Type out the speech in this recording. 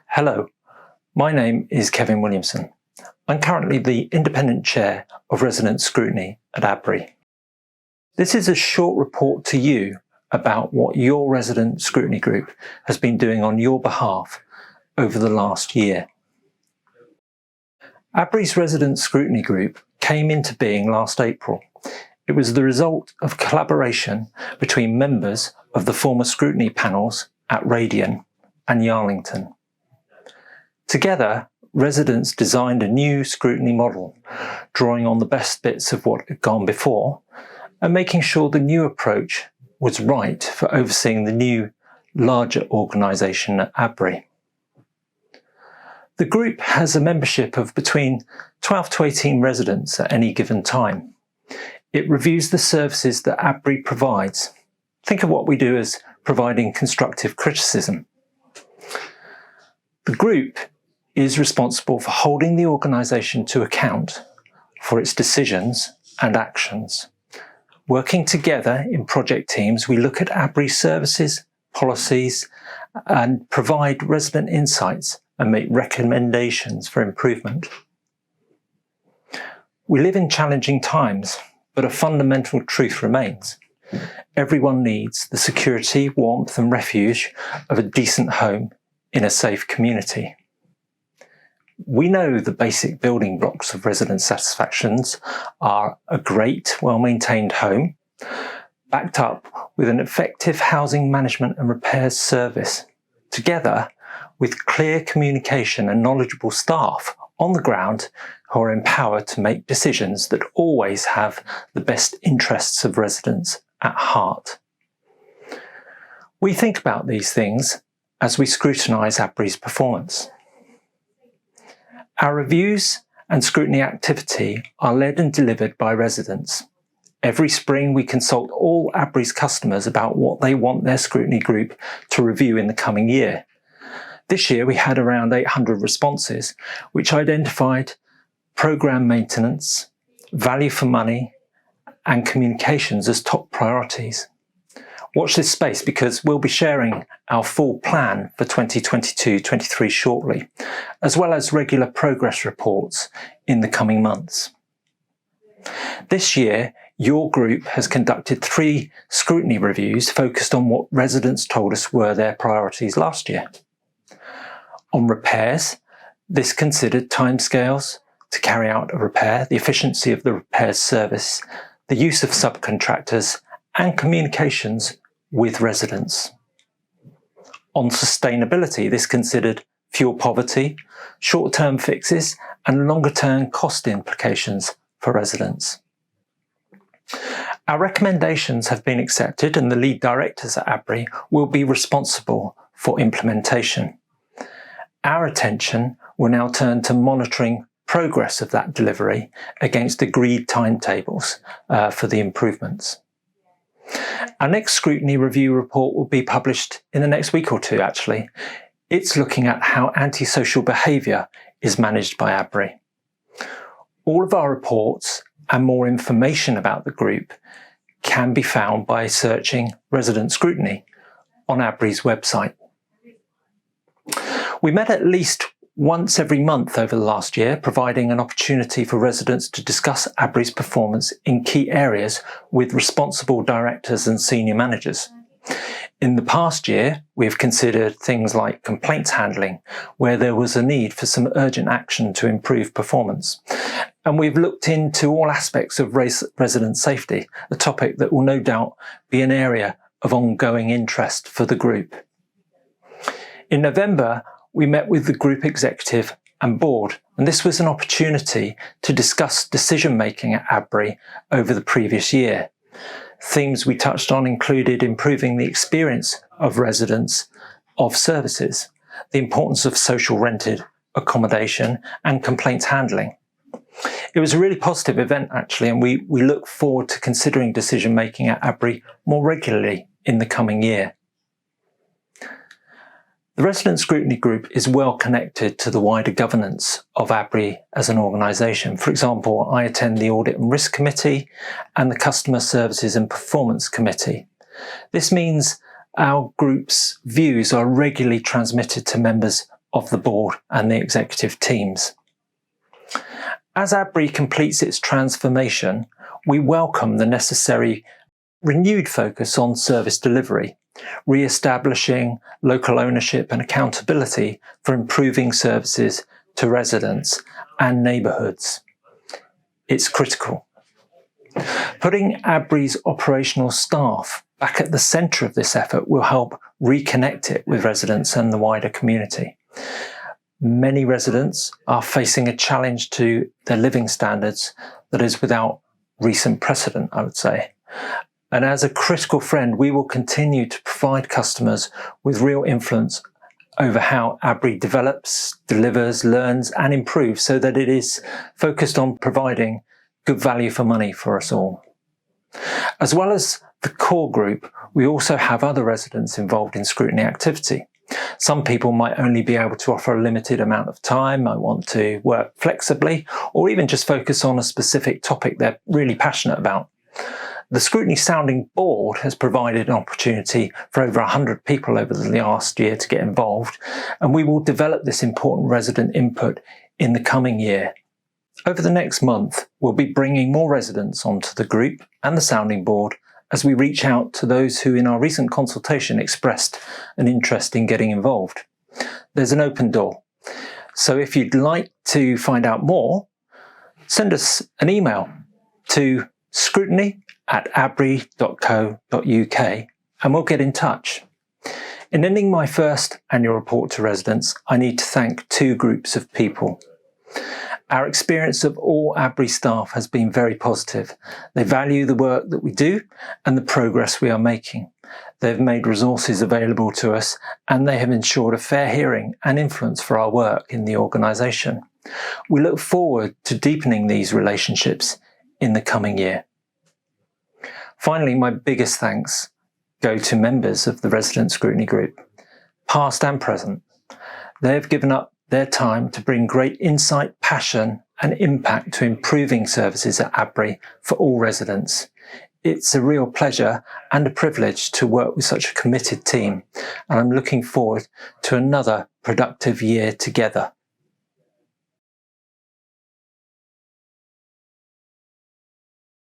Hello, my name is Kevin Williamson. I'm currently the Independent Chair of Resident Scrutiny at ABRI. This is a short report to you about what your Resident Scrutiny Group has been doing on your behalf over the last year. ABRI's Resident Scrutiny Group came into being last April. It was the result of collaboration between members of the former scrutiny panels at Radian and Yarlington. Together, residents designed a new scrutiny model, drawing on the best bits of what had gone before, and making sure the new approach was right for overseeing the new, larger organisation at ABRI. The group has a membership of between 12 to 18 residents at any given time. It reviews the services that ABRI provides. Think of what we do as providing constructive criticism. The group is responsible for holding the organisation to account for its decisions and actions. Working together in project teams, we look at ABRI services, policies, and provide resident insights and make recommendations for improvement. We live in challenging times, but a fundamental truth remains. Everyone needs the security, warmth, and refuge of a decent home in a safe community. We know the basic building blocks of resident satisfactions are a great, well-maintained home, backed up with an effective housing management and repairs service, together with clear communication and knowledgeable staff on the ground who are empowered to make decisions that always have the best interests of residents at heart. We think about these things as we scrutinise ABRI's performance. Our reviews and scrutiny activity are led and delivered by residents. Every spring we consult all ABRI's customers about what they want their scrutiny group to review in the coming year. This year we had around 800 responses, which identified programme maintenance, value for money, and communications as top priorities. Watch this space because we'll be sharing our full plan for 2022-23 shortly, as well as regular progress reports in the coming months. This year, your group has conducted 3 scrutiny reviews focused on what residents told us were their priorities last year. On repairs, this considered timescales to carry out a repair, the efficiency of the repairs service, the use of subcontractors, and communications with residents. On sustainability, this considered fuel poverty, short-term fixes, and longer-term cost implications for residents. Our recommendations have been accepted and the lead directors at ABRI will be responsible for implementation. Our attention will now turn to monitoring progress of that delivery against agreed timetables for the improvements. Our next scrutiny review report will be published in the next week or two, actually. It's looking at how antisocial behaviour is managed by ABRI. All of our reports and more information about the group can be found by searching Resident Scrutiny on ABRI's website. We met at least once every month over the last year, providing an opportunity for residents to discuss ABRI's performance in key areas with responsible directors and senior managers. In the past year, we have considered things like complaints handling, where there was a need for some urgent action to improve performance. And we've looked into all aspects of resident safety, a topic that will no doubt be an area of ongoing interest for the group. In November, we met with the group executive and board, and this was an opportunity to discuss decision-making at ABRI over the previous year. Themes we touched on included improving the experience of residents of services, the importance of social rented accommodation, and complaints handling. It was a really positive event, actually, and we look forward to considering decision-making at ABRI more regularly in the coming year. The Resident Scrutiny Group is well connected to the wider governance of ABRI as an organisation. For example, I attend the Audit and Risk Committee and the Customer Services and Performance Committee. This means our group's views are regularly transmitted to members of the board and the executive teams. As ABRI completes its transformation, we welcome the necessary renewed focus on service delivery, re-establishing local ownership and accountability for improving services to residents and neighbourhoods. It's critical. Putting ABRI's operational staff back at the centre of this effort will help reconnect it with residents and the wider community. Many residents are facing a challenge to their living standards that is without recent precedent, I would say. And as a critical friend, we will continue to provide customers with real influence over how ABRI develops, delivers, learns and improves so that it is focused on providing good value for money for us all. As well as the core group, we also have other residents involved in scrutiny activity. Some people might only be able to offer a limited amount of time, might want to work flexibly, or even just focus on a specific topic they're really passionate about. The Scrutiny Sounding Board has provided an opportunity for over 100 people over the last year to get involved, and we will develop this important resident input in the coming year. Over the next month, we'll be bringing more residents onto the group and the Sounding Board as we reach out to those who in our recent consultation expressed an interest in getting involved. There's an open door. So if you'd like to find out more, send us an email to scrutiny@abri.co.uk and we'll get in touch. In ending my first annual report to residents, I need to thank two groups of people. Our experience of all ABRI staff has been very positive. They value the work that we do and the progress we are making. They've made resources available to us and they have ensured a fair hearing and influence for our work in the organisation. We look forward to deepening these relationships in the coming year. Finally, my biggest thanks go to members of the Resident Scrutiny Group, past and present. They have given up their time to bring great insight, passion and impact to improving services at ABRI for all residents. It's a real pleasure and a privilege to work with such a committed team, and I'm looking forward to another productive year together.